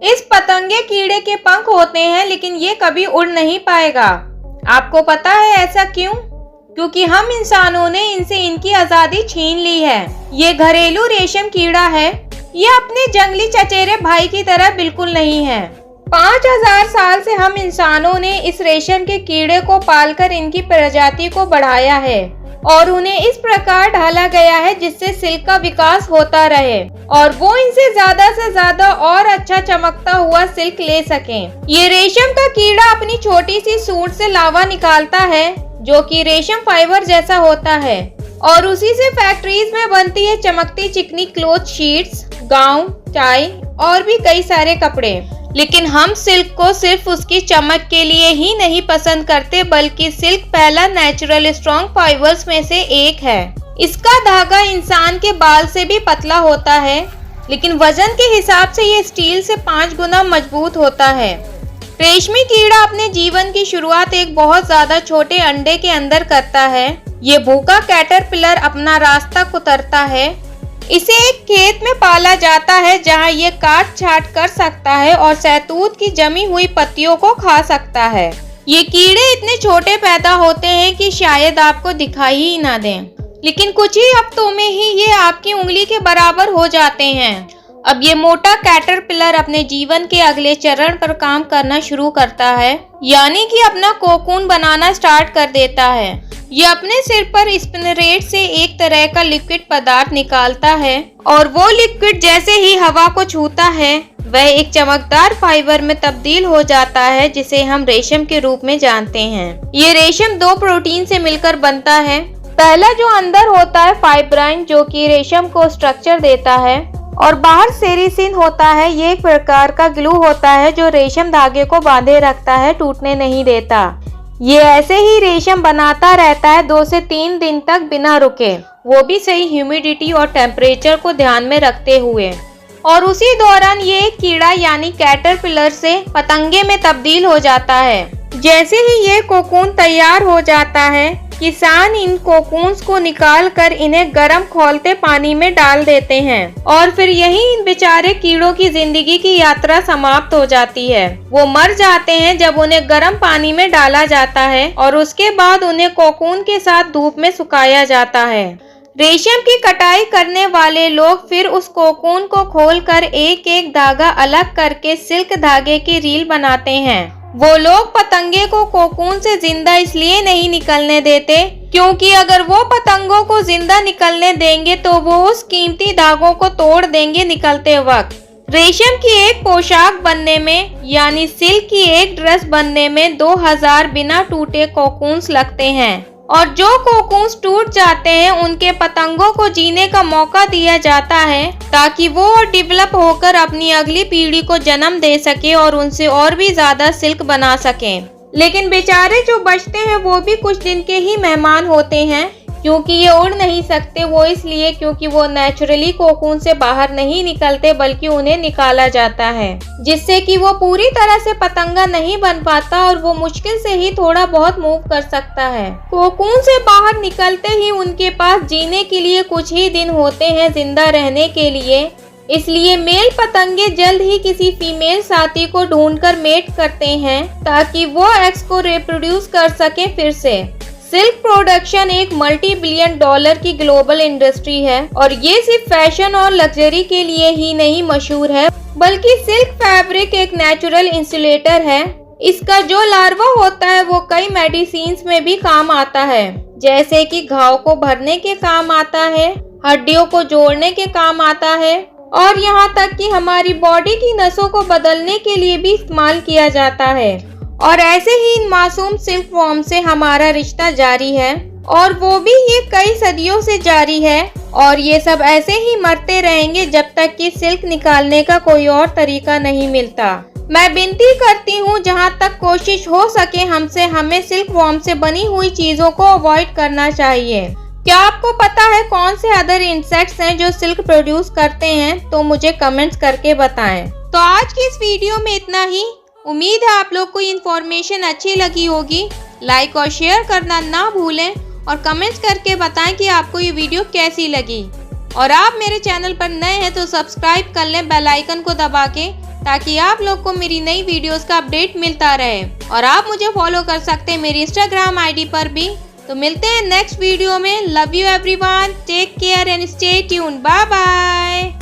इस पतंगे कीड़े के पंख होते हैं, लेकिन ये कभी उड़ नहीं पाएगा। आपको पता है ऐसा क्यों? क्योंकि हम इंसानों ने इनसे इनकी आजादी छीन ली है। ये घरेलू रेशम कीड़ा है। ये अपने जंगली चचेरे भाई की तरह बिल्कुल नहीं है। 5000 साल से हम इंसानों ने इस रेशम के कीड़े को पालकर इनकी प्रजाति को बढ़ाया है और उन्हें इस प्रकार ढाला गया है जिससे सिल्क का विकास होता रहे और वो इनसे ज्यादा से ज्यादा और अच्छा चमकता हुआ सिल्क ले सकें। ये रेशम का कीड़ा अपनी छोटी सी सूंड से लावा निकालता है जो कि रेशम फाइबर जैसा होता है और उसी से फैक्ट्रीज में बनती है चमकती चिकनी क्लोथ शीट्स, गाउन, टाई और भी कई सारे कपड़े। लेकिन हम सिल्क को सिर्फ उसकी चमक के लिए ही नहीं पसंद करते, बल्कि सिल्क पहला नेचुरल स्ट्रॉन्ग फाइबर्स में से एक है। इसका धागा इंसान के बाल से भी पतला होता है, लेकिन वजन के हिसाब से ये स्टील से 5 गुना मजबूत होता है। रेशमी कीड़ा अपने जीवन की शुरुआत एक बहुत ज्यादा छोटे अंडे के अंदर करता है। ये भूखा कैटरपिलर अपना रास्ता कुतरता है। इसे एक खेत में पाला जाता है जहां ये काट छाट कर सकता है और शहतूत की जमी हुई पत्तियों को खा सकता है। ये कीड़े इतने छोटे पैदा होते हैं कि शायद आपको दिखाई ही ना दें, लेकिन कुछ ही हफ्तों में ही ये आपकी उंगली के बराबर हो जाते हैं। अब ये मोटा कैटरपिलर अपने जीवन के अगले चरण पर काम करना शुरू करता है, यानी कि अपना कोकून बनाना स्टार्ट कर देता है। ये अपने सिर पर स्पिनरेट से एक तरह का लिक्विड पदार्थ निकालता है और वो लिक्विड जैसे ही हवा को छूता है वह एक चमकदार फाइबर में तब्दील हो जाता है जिसे हम रेशम के रूप में जानते हैं। ये रेशम 2 प्रोटीन से मिलकर बनता है। पहला जो अंदर होता है फाइब्राइन, जो कि रेशम को स्ट्रक्चर देता है, और बाहर सेरिसिन होता है। ये एक प्रकार का ग्लू होता है जो रेशम धागे को बांधे रखता है, टूटने नहीं देता। ये ऐसे ही रेशम बनाता रहता है 2 से 3 दिन तक बिना रुके, वो भी सही ह्यूमिडिटी और टेम्परेचर को ध्यान में रखते हुए। और उसी दौरान ये एक कीड़ा यानी कैटरपिलर से पतंगे में तब्दील हो जाता है। जैसे ही ये कोकून तैयार हो जाता है, किसान इन कोकून्स को निकाल कर इन्हें गर्म खौलते पानी में डाल देते हैं और फिर यहीं इन बेचारे कीड़ों की जिंदगी की यात्रा समाप्त हो जाती है। वो मर जाते हैं जब उन्हें गर्म पानी में डाला जाता है और उसके बाद उन्हें कोकून के साथ धूप में सुखाया जाता है। रेशम की कटाई करने वाले लोग फिर उस कोकून को खोलकर एक एक धागा अलग करके सिल्क धागे की रील बनाते हैं। वो लोग पतंगे को कोकून से जिंदा इसलिए नहीं निकलने देते क्योंकि अगर वो पतंगों को जिंदा निकलने देंगे तो वो उस कीमती धागों को तोड़ देंगे निकलते वक्त। रेशम की एक पोशाक बनने में यानी सिल्क की एक ड्रेस बनने में 2000 बिना टूटे कोकून्स लगते हैं और जो कोकून्स टूट जाते हैं उनके पतंगों को जीने का मौका दिया जाता है ताकि वो और डेवलप होकर अपनी अगली पीढ़ी को जन्म दे सके और उनसे और भी ज्यादा सिल्क बना सकें। लेकिन बेचारे जो बचते हैं वो भी कुछ दिन के ही मेहमान होते हैं क्योंकि ये उड़ नहीं सकते। वो इसलिए क्योंकि वो नेचुरली कोकून से बाहर नहीं निकलते बल्कि उन्हें निकाला जाता है, जिससे कि वो पूरी तरह से पतंगा नहीं बन पाता और वो मुश्किल से ही थोड़ा बहुत मूव कर सकता है। कोकून से बाहर निकलते ही उनके पास जीने के लिए कुछ ही दिन होते हैं जिंदा रहने के लिए। इसलिए मेल पतंगे जल्द ही किसी फीमेल साथी को ढूंढकर मेट करते हैं ताकि वो एग्स को रिप्रोड्यूस कर सके फिर से। सिल्क प्रोडक्शन एक $multi-billion की ग्लोबल इंडस्ट्री है और ये सिर्फ फैशन और लग्जरी के लिए ही नहीं मशहूर है, बल्कि सिल्क फैब्रिक एक नेचुरल इंसुलेटर है। इसका जो लार्वा होता है वो कई मेडिसिन्स में भी काम आता है, जैसे कि घाव को भरने के काम आता है, हड्डियों को जोड़ने के काम आता है और यहाँ तक कि हमारी बॉडी की नसों को बदलने के लिए भी इस्तेमाल किया जाता है। और ऐसे ही इन मासूम सिल्क वॉर्म से हमारा रिश्ता जारी है और वो भी ये कई सदियों से जारी है और ये सब ऐसे ही मरते रहेंगे जब तक कि सिल्क निकालने का कोई और तरीका नहीं मिलता। मैं विनती करती हूँ जहाँ तक कोशिश हो सके हमसे हमें सिल्क वॉर्म से बनी हुई चीजों को अवॉइड करना चाहिए। क्या आपको पता है कौन से अदर इंसेक्ट्स हैं जो सिल्क प्रोड्यूस करते हैं? तो मुझे कमेंट्स करके बताएं। तो आज की इस वीडियो में इतना ही। उम्मीद है आप लोग को इन्फॉर्मेशन अच्छी लगी होगी। लाइक और शेयर करना ना भूलें और कमेंट्स करके बताएं कि आपको ये वीडियो कैसी लगी। और आप मेरे चैनल पर नए हैं तो सब्सक्राइब कर लें बेल आइकन को दबा के, ताकि आप लोग को मेरी नई वीडियोस का अपडेट मिलता रहे। और आप मुझे फॉलो कर सकते हैं मेरी इंस्टाग्राम आईडी पर भी। तो मिलते हैं नेक्स्ट वीडियो में। Love you everyone, take care and stay tuned, bye bye.